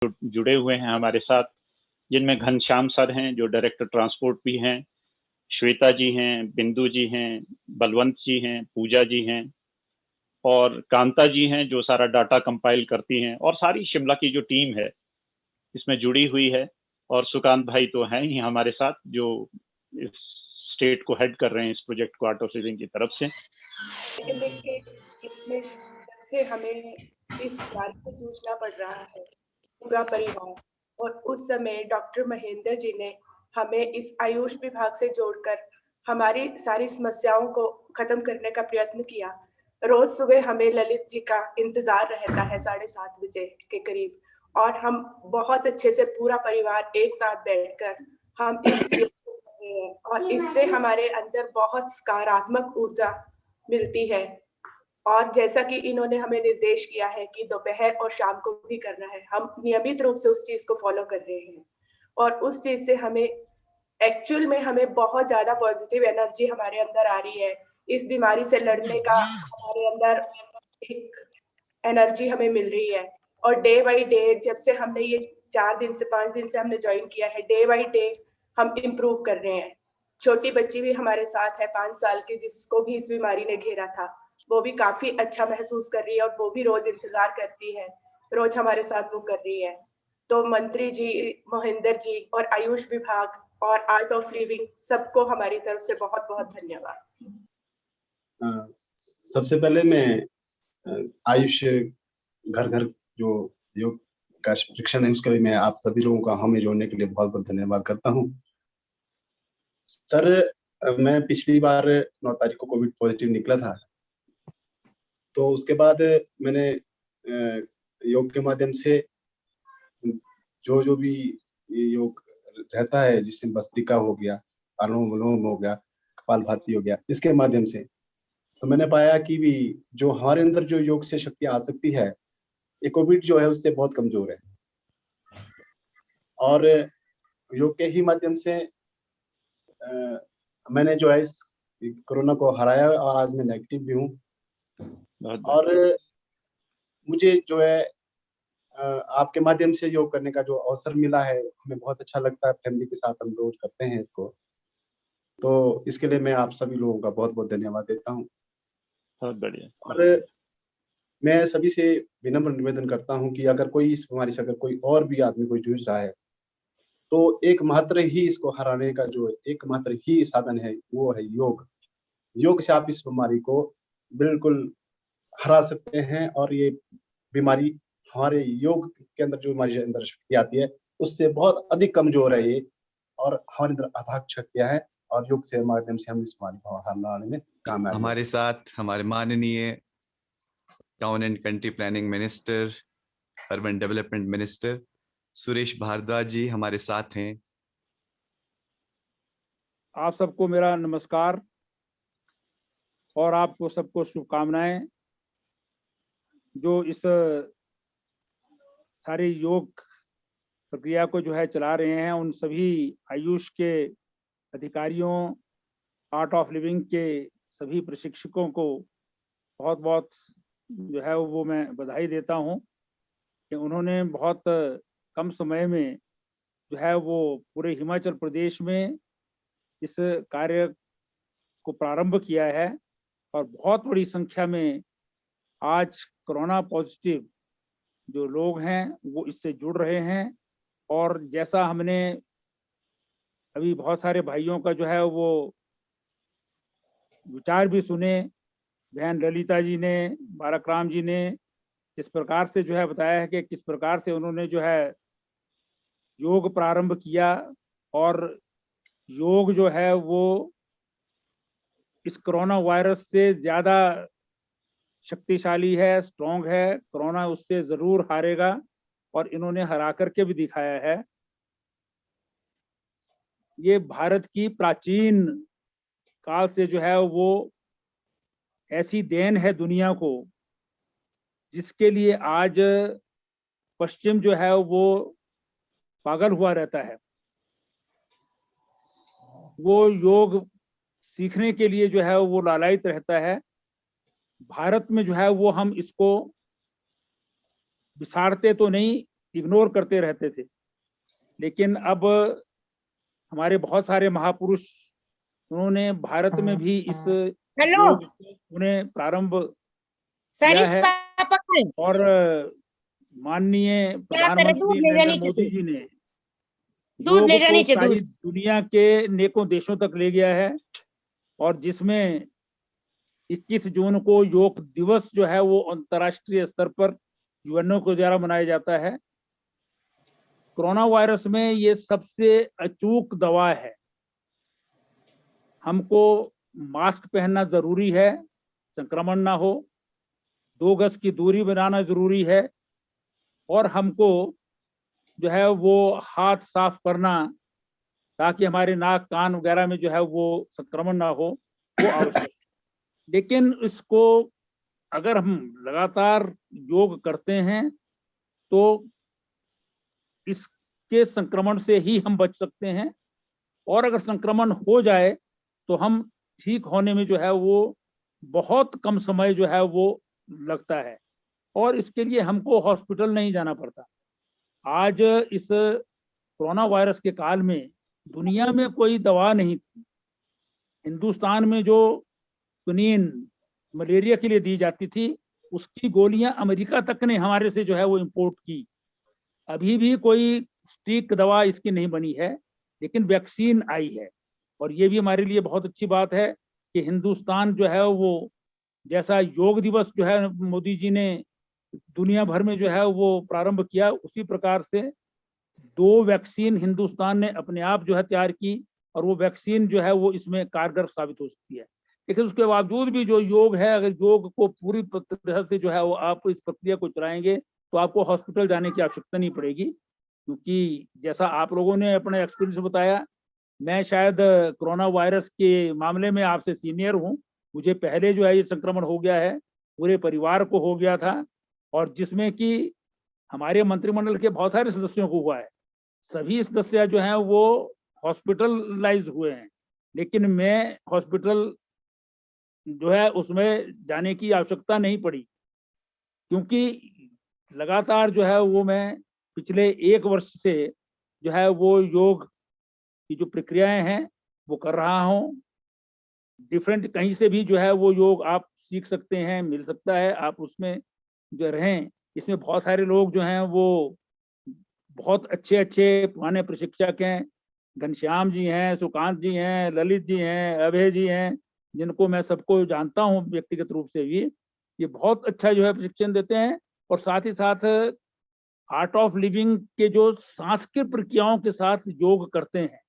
जुड़े हुए हैं हमारे साथ, जिनमें घनश्याम सर हैं जो डायरेक्टर ट्रांसपोर्ट भी हैं, श्वेता जी हैं, बिंदु जी हैं, बलवंत जी हैं, पूजा जी हैं और कांता जी हैं जो सारा डाटा कंपाइल करती हैं और सारी शिमला की जो टीम है इसमें जुड़ी हुई है और सुकांत भाई तो हैं ही हमारे साथ जो इस स्टेट को हेड कर रहे हैं इस प्रोजेक्ट को आर्ट ऑफ लिविंग की तरफ से। लेकिन देखिए इसमें जब से हमें इस बीमारी से जूझना पड़ रहा है पूरा परिवार, और उस समय डॉक्टर महेंद्र जी ने हमें इस आयुष विभाग से जोड़कर हमारी सारी समस्याओं को खत्म करने का प्रयत्न किया। रोज सुबह हमें ललित जी का इंतजार रहता है 7:30 बजे के करीब, और हम बहुत अच्छे से पूरा परिवार एक साथ बैठकर हम इस योग को कर रहे हैं और इससे हमारे अंदर बहुत सकारात्मक ऊर्जा मिलती है। और जैसा कि इन्होंने हमें निर्देश किया है कि दोपहर और शाम को भी करना है, हम नियमित रूप से उस चीज़ को फ़ॉलो कर रहे हैं और उस चीज़ से हमें एक्चुअल में हमें बहुत ज़्यादा पॉज़िटिव एनर्जी हमारे अंदर आ रही है। इस बीमारी से लड़ने का हमारे अंदर एक एनर्जी हमें मिल रही है, और डे बाय डे जब से हमने ये 4 दिन से 5 दिन से हमने जॉइन किया है, डे बाय डे हम इम्प्रूव कर रहे हैं। छोटी बच्ची भी हमारे साथ है 5 साल की, जिसको भी इस बीमारी ने घेरा था। वो भी काफ़ी अच्छा महसूस कर रही है और वो भी रोज़ इंतज़ार करती है, रोज़ हमारे साथ वो कर रही है। तो मंत्री जी, मोहिंदर जी और आयुष विभाग और आर्ट ऑफ लिविंग सबको हमारी तरफ से बहुत-बहुत धन्यवाद। सबसे पहले मैं आयुष घर-घर जो योग का शिक्षण है उसके लिए मैं आप सभी लोगों का हमें जोड़ने के लिए बहुत-बहुत धन्यवाद करता हूँ। सर मैं पिछली बार 9 तारीख को कोविड पॉजिटिव निकला था। तो उसके बाद मैंने योग के माध्यम से जो भी ये योग रहता है, जिससे भस्त्रिका हो गया, अनुलोम-विलोम हो गया, कपालभाति हो गया, इसके माध्यम से तो मैंने पाया कि भी जो हमारे अंदर जो योग से शक्ति आ सकती है, ये कोविड जो है उससे बहुत कमज़ोर है। और योग के ही माध्यम से मैंने जो है इस कोरोना को हराया और आज मैं नेगेटिव भी हूँ। और मुझे जो है आपके माध्यम से योग करने का जो अवसर मिला है, हमें बहुत अच्छा लगता है, फैमिली के साथ हम रोज़ करते हैं इसको। तो इसके लिए मैं आप सभी लोगों का बहुत-बहुत धन्यवाद देता हूँ। बहुत बढ़िया। और मैं सभी से विनम्र निवेदन करता हूँ कि अगर कोई इस बीमारी से अगर कोई और भी आदमी कोई जूझ रहा है, तो एकमात्र ही इसको हराने का जो एकमात्र ही साधन है, वो है योग। योग से आप इस बीमारी को बिल्कुल हरा सकते हैं और ये बीमारी हमारे योग के अंदर जो हमारे अंदर शक्ति आती है, उससे बहुत अधिक कमज़ोर है ये, और हमारे अंदर अथाह शक्तियाँ हैं और योग के माध्यम से हम इस बीमारी को हराने में कामयाब हैं। हमारे साथ हमारे माननीय town and country planning minister, urban development minister Suresh Bhardwaj ji हमारे साथ हैं। आप सबको मेरा नमस्कार और आपको सबको शुभकामनाएं। जो इस सारी योग प्रक्रिया को जो है चला रहे हैं, उन सभी आयुष के अधिकारियों, आर्ट ऑफ लिविंग के सभी प्रशिक्षकों को बहुत-बहुत जो है वो मैं बधाई देता हूं कि उन्होंने बहुत कम समय में जो है वो पूरे हिमाचल प्रदेश में इस कार्य को प्रारंभ किया है और बहुत बड़ी संख्या में आज कोरोना पॉजिटिव जो लोग हैं वो इससे जुड़ रहे हैं। और जैसा हमने अभी बहुत सारे भाइयों का जो है वो विचार भी सुने, बहन ललिता जी ने, बाराक्राम जी ने जिस प्रकार से जो है बताया है कि किस प्रकार से उन्होंने जो है योग प्रारंभ किया, और योग जो है वो इस कोरोना वायरस से ज़्यादा शक्तिशाली है, स्ट्रॉन्ग है। कोरोना उससे ज़रूर हारेगा और इन्होंने हरा करके भी दिखाया है। ये भारत की प्राचीन काल से जो है वो ऐसी देन है दुनिया को, जिसके लिए आज पश्चिम जो है वो पागल हुआ रहता है। वो योग सीखने के लिए जो है वो लालायित रहता है। भारत में जो है वो हम इसको विसारते तो नहीं, इग्नोर करते रहते थे। लेकिन अब हमारे बहुत सारे महापुरुष, उन्होंने भारत में भी इस हेलो योग को उन्हें प्रारंभ किया सरिश है पापा कहाँ है? और माननीय क्या करे, प्रधानमंत्री दूध ले जा नरेंद्र नीचे मोदी तू, जी ने दूध ले योग जा को नीचे, सारी दूध। दुनिया के नेकों देशों तक ले गया है, और जिसमें 21 जून को योग दिवस जो है वो अंतर्राष्ट्रीय स्तर पर यूएनओ के द्वारा मनाया जाता है। कोरोना वायरस में ये सबसे अचूक दवा है। हमको मास्क पहनना जरूरी है, संक्रमण ना हो, 2 गज की दूरी बनाना जरूरी है, और हमको जो है वो हाथ साफ करना, ताकि हमारे नाक कान वगैरह में जो है वो संक्रमण ना हो, वो आवश्यक है। लेकिन इसको अगर हम लगातार योग करते हैं तो इसके संक्रमण से ही हम बच सकते हैं, और अगर संक्रमण हो जाए तो हम ठीक होने में जो है वो बहुत कम समय जो है वो लगता है, और इसके लिए हमको हॉस्पिटल नहीं जाना पड़ता। आज इस कोरोना वायरस के काल में दुनिया में कोई दवा नहीं थी। हिंदुस्तान में जो क्विनीन मलेरिया के लिए दी जाती थी, उसकी गोलियां अमेरिका तक ने हमारे से जो है वो इंपोर्ट की। अभी भी कोई सटीक दवा इसकी नहीं बनी है, लेकिन वैक्सीन आई है, और ये भी हमारे लिए बहुत अच्छी बात है कि हिंदुस्तान जो है वो, जैसा योग दिवस जो है मोदी जी ने दुनिया भर में जो है वो प्रारंभ किया, उसी प्रकार से 2 वैक्सीन हिंदुस्तान ने अपने आप जो है तैयार की, और वो वैक्सीन जो है वो इसमें कारगर साबित हो सकती है। लेकिन उसके बावजूद भी जो योग है, अगर योग को पूरी तरह से जो है वो आप इस प्रक्रिया को चलाएंगे तो आपको हॉस्पिटल जाने की आवश्यकता नहीं पड़ेगी, क्योंकि जैसा आप लोगों ने अपना एक्सपीरियंस बताया, मैं शायद कोरोना वायरस के मामले में आपसे सीनियर हूँ। मुझे पहले जो है ये संक्रमण हो गया है, पूरे परिवार को हो गया था, और जिसमें कि हमारे मंत्रिमंडल के बहुत सारे सदस्यों को हुआ है। सभी सदस्य जो हैं वो हॉस्पिटलाइज हुए हैं, लेकिन मैं हॉस्पिटल जो है उसमें जाने की आवश्यकता नहीं पड़ी, क्योंकि लगातार जो है वो मैं पिछले 1 वर्ष से जो है वो योग की जो प्रक्रियाएं हैं वो कर रहा हूँ। डिफरेंट कहीं से भी जो है वो योग आप सीख सकते हैं, मिल सकता है, आप उसमें जो रहें। इसमें बहुत सारे लोग जो हैं वो बहुत अच्छे पुराने प्रशिक्षक हैं, घनश्याम जी हैं, सुकांत जी हैं, ललित जी हैं, अभय जी हैं, जिनको मैं सबको जानता हूँ व्यक्तिगत रूप से भी। ये बहुत अच्छा जो है प्रशिक्षण देते हैं, और साथ ही साथ आर्ट ऑफ लिविंग के जो सांस की प्रक्रियाओं के साथ योग करते हैं,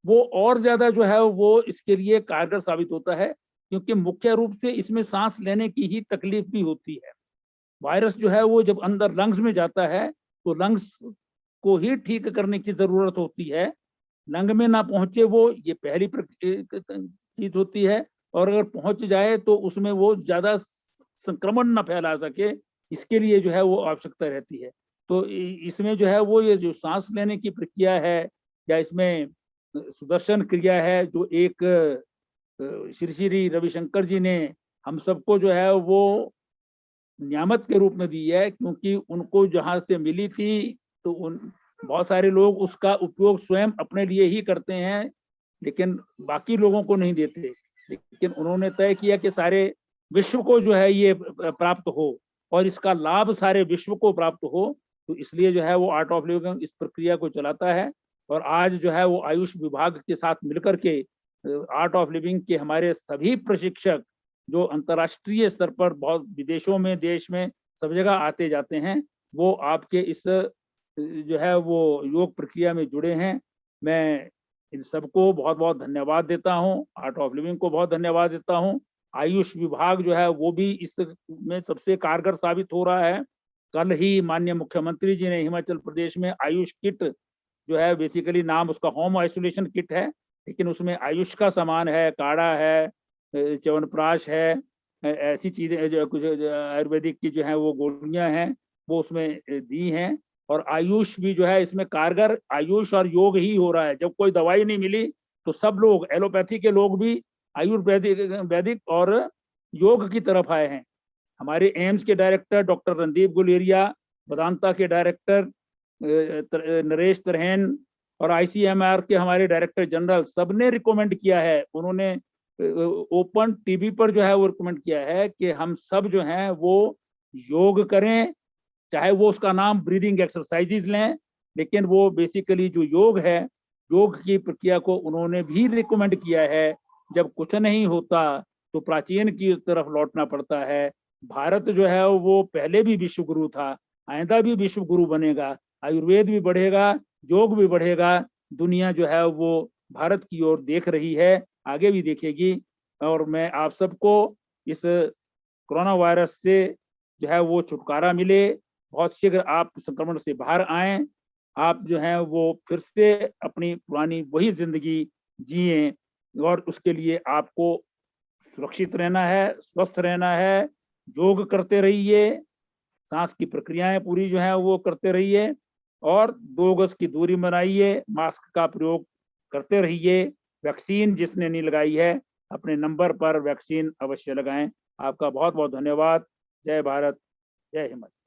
वो और ज्यादा जो है वो इसके लिए कारगर साबित होता है, क्योंकि मुख्य रूप से इसमें सांस लेने की ही तकलीफ भी होती है। वायरस जो है वो जब अंदर लंग्स में जाता है तो लंग्स को ही ठीक करने की जरूरत होती है। लंग में ना पहुंचे वो, ये पहली चीज होती है, और अगर पहुंच जाए तो उसमें वो ज्यादा संक्रमण ना फैला सके, इसके लिए जो है वो आवश्यकता रहती है। तो इसमें जो है वो ये जो सांस लेने की प्रक्रिया है, या इसमें सुदर्शन क्रिया है, जो एक श्री श्री रविशंकर जी ने हम सबको जो है वो नियामत के रूप में दी है, क्योंकि उनको जहां से मिली थी तो उन बहुत सारे लोग उसका उपयोग स्वयं अपने लिए ही करते हैं, लेकिन बाकी लोगों को नहीं देते। लेकिन उन्होंने तय किया कि सारे विश्व को जो है ये प्राप्त हो, और इसका लाभ सारे विश्व को प्राप्त हो, तो इसलिए जो है वो आर्ट ऑफ लिविंग इस प्रक्रिया को चलाता है। और आज जो है वो आयुष विभाग के साथ मिलकर के आर्ट ऑफ लिविंग के हमारे सभी प्रशिक्षक, जो अंतर्राष्ट्रीय स्तर पर बहुत विदेशों में, देश में सब जगह आते जाते हैं, वो आपके इस जो है वो योग प्रक्रिया में जुड़े हैं। मैं इन सबको बहुत बहुत धन्यवाद देता हूँ, आर्ट ऑफ लिविंग को बहुत धन्यवाद देता हूँ। आयुष विभाग जो है वो भी इसमें सबसे कारगर साबित हो रहा है। कल ही माननीय मुख्यमंत्री जी ने हिमाचल प्रदेश में आयुष किट, जो है बेसिकली नाम उसका होम आइसोलेशन किट है, लेकिन उसमें आयुष का सामान है, काढ़ा है, च्यवनप्राश है, ऐसी चीजें जो कुछ आयुर्वेदिक की जो है वो गोलियां हैं वो उसमें दी हैं। और आयुष भी जो है इसमें कारगर, आयुष और योग ही हो रहा है। जब कोई दवाई नहीं मिली तो सब लोग, एलोपैथी के लोग भी आयुर्वेदिक और योग की तरफ आए हैं। हमारे एम्स के डायरेक्टर डॉक्टर रणदीप गुलेरिया, वेदांता के डायरेक्टर नरेश तरहन और ICMR के हमारे डायरेक्टर जनरल सबने रिकमेंड किया है, उन्होंने ओपन टीवी पर जो है वो रिकमेंड किया है कि हम सब जो हैं वो योग करें, चाहे वो उसका नाम ब्रीदिंग एक्सरसाइजेज लें, लेकिन वो बेसिकली जो योग है, योग की प्रक्रिया को उन्होंने भी रिकमेंड किया है। जब कुछ नहीं होता तो प्राचीन की तरफ लौटना पड़ता है। भारत जो है वो पहले भी विश्व गुरु था, आइंदा भी विश्व गुरु बनेगा, आयुर्वेद भी बढ़ेगा, योग भी बढ़ेगा, दुनिया जो है वो भारत की ओर देख रही है, आगे भी देखेगी। और मैं आप सबको इस कोरोना वायरस से जो है वो छुटकारा मिले, बहुत शीघ्र आप संक्रमण से बाहर आए, आप जो है वो फिर से अपनी पुरानी वही जिंदगी जिए, और उसके लिए आपको सुरक्षित रहना है, स्वस्थ रहना है, योग करते रहिए, सांस की प्रक्रियाएं पूरी जो है वो करते रहिए, और 2 गज की दूरी बनाइए, मास्क का प्रयोग करते रहिए। वैक्सीन जिसने नहीं लगाई है अपने नंबर पर वैक्सीन अवश्य लगाएं। आपका बहुत बहुत धन्यवाद। जय भारत, जय हिंद।